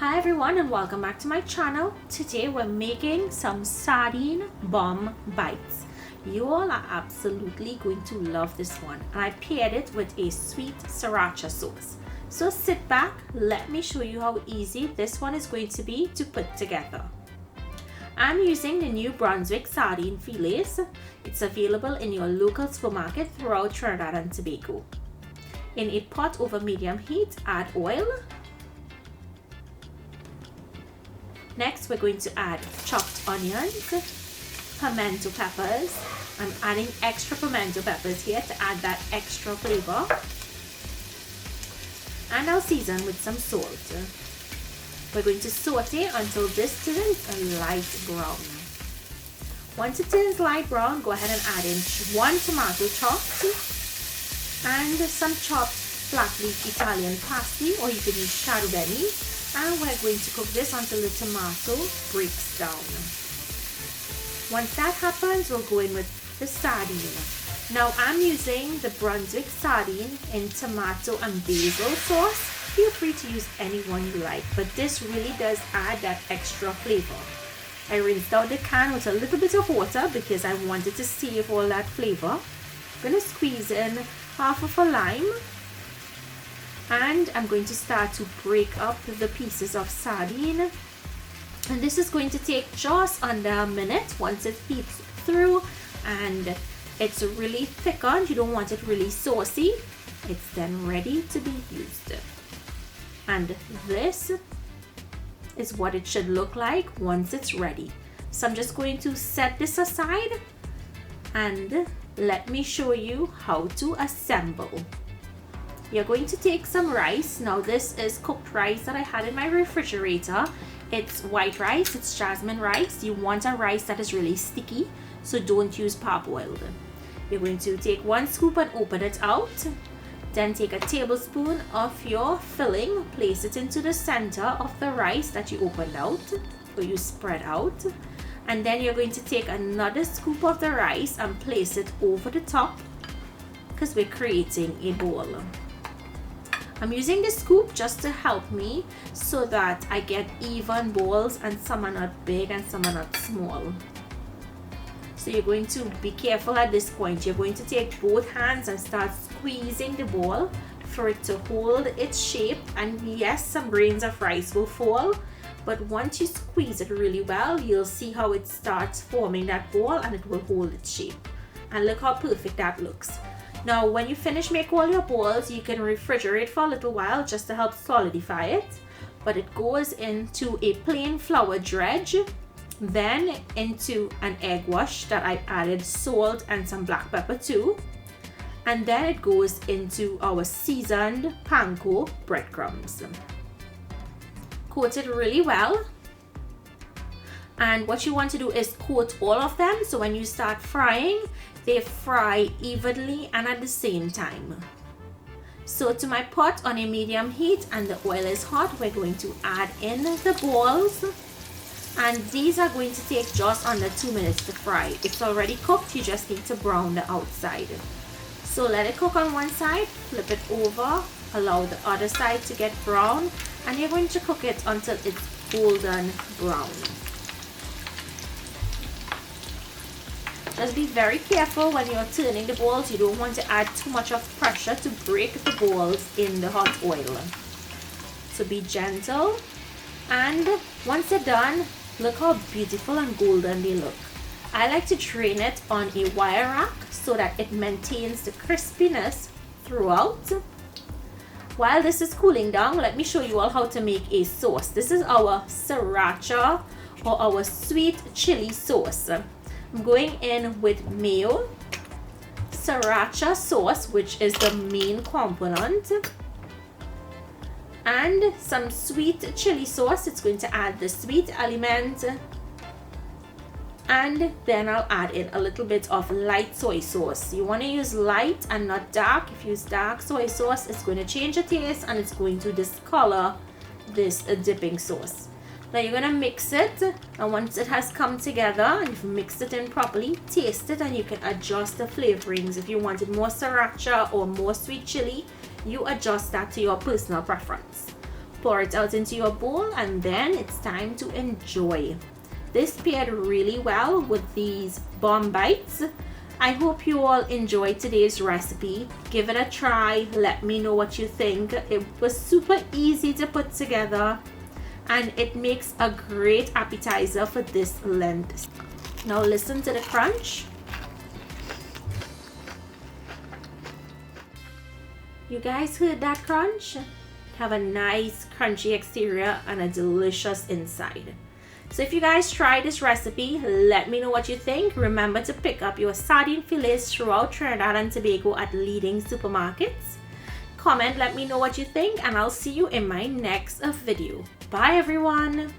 Hi everyone and welcome back to my channel. Today we're making some Sardine Bomb Bites. You all are absolutely going to love this one, and I paired it with a sweet Sriracha sauce. So sit back, let me show you how easy this one is going to be to put together. I'm using the new Brunsqick sardine fillets. It's available in your local supermarket throughout Trinidad and Tobago. In a pot over medium heat, add oil. Next, we're going to add chopped onions, pimento peppers. I'm adding extra pimento peppers here to add that extra flavor. And I'll season with some salt. We're going to saute until this turns a light brown. Once it turns light brown, go ahead and add in 1 tomato chopped and some chopped flat leaf Italian parsley, or you can use shadow belly. And we're going to cook this until the tomato breaks down. Once that happens, we'll go in with the sardine. Now I'm using the Brunsqick sardine in tomato and basil sauce. Feel free to use any one you like, but this really does add that extra flavor. I rinsed out the can with a little bit of water because I wanted to save all that flavor. I'm going to squeeze in half of a lime. And I'm going to start to break up the pieces of sardine, and this is going to take just under a minute. Once it heats through and it's really thickened, you don't want it really saucy, it's then ready to be used. And this is what it should look like once it's ready. So I'm just going to set this aside and let me show you how to assemble. You're going to take some rice. Now this is cooked rice that I had in my refrigerator. It's white rice, it's jasmine rice. You want a rice that is really sticky, so don't use parboiled. You're going to take 1 scoop and open it out. Then take a tablespoon of your filling, place it into the center of the rice that you opened out, or you spread out. And then you're going to take another scoop of the rice and place it over the top, because we're creating a bowl. I'm using the scoop just to help me so that I get even balls, and some are not big and some are not small. So you're going to be careful at this point. You're going to take both hands and start squeezing the ball for it to hold its shape. And yes, some grains of rice will fall, but once you squeeze it really well, you'll see how it starts forming that ball and it will hold its shape. And look how perfect that looks. Now when you finish make all your balls, you can refrigerate for a little while just to help solidify it. But it goes into a plain flour dredge, then into an egg wash that I added salt and some black pepper to. And then it goes into our seasoned panko breadcrumbs. Coat it really well. And what you want to do is coat all of them, so when you start frying, they fry evenly and at the same time. So to my pot on a medium heat and the oil is hot, we're going to add in the balls, and these are going to take just under 2 minutes to fry. It's already cooked, you just need to brown the outside. So let it cook on one side, flip it over, allow the other side to get brown, and you're going to cook it until it's golden brown. Just be very careful when you're turning the balls. You don't want to add too much of pressure to break the balls in the hot oil. So be gentle. And once they're done, look how beautiful and golden they look. I like to drain it on a wire rack so that it maintains the crispiness throughout. While this is cooling down, let me show you all how to make a sauce. This is our Sriracha, or our sweet chili sauce. I'm going in with mayo, Sriracha sauce, which is the main component, and some sweet chili sauce. It's going to add the sweet element, and then I'll add in a little bit of light soy sauce. You want to use light and not dark. If you use dark soy sauce, it's going to change the taste and it's going to discolor this dipping sauce. Now you're going to mix it, and once it has come together and you've mixed it in properly, taste it, and you can adjust the flavorings. If you wanted more Sriracha or more sweet chili, you adjust that to your personal preference. pour it out into your bowl, and then it's time to enjoy. This paired really well with these bomb bites. I hope you all enjoyed today's recipe. Give it a try. Let me know what you think. It was super easy to put together, and it makes a great appetizer for this Lent. Now listen to the crunch. You guys heard that crunch? Have a nice crunchy exterior and a delicious inside. So if you guys try this recipe, let me know what you think. Remember to pick up your sardine fillets throughout Trinidad and Tobago at leading supermarkets. Comment, let me know what you think, and I'll see you in my next video. Bye everyone.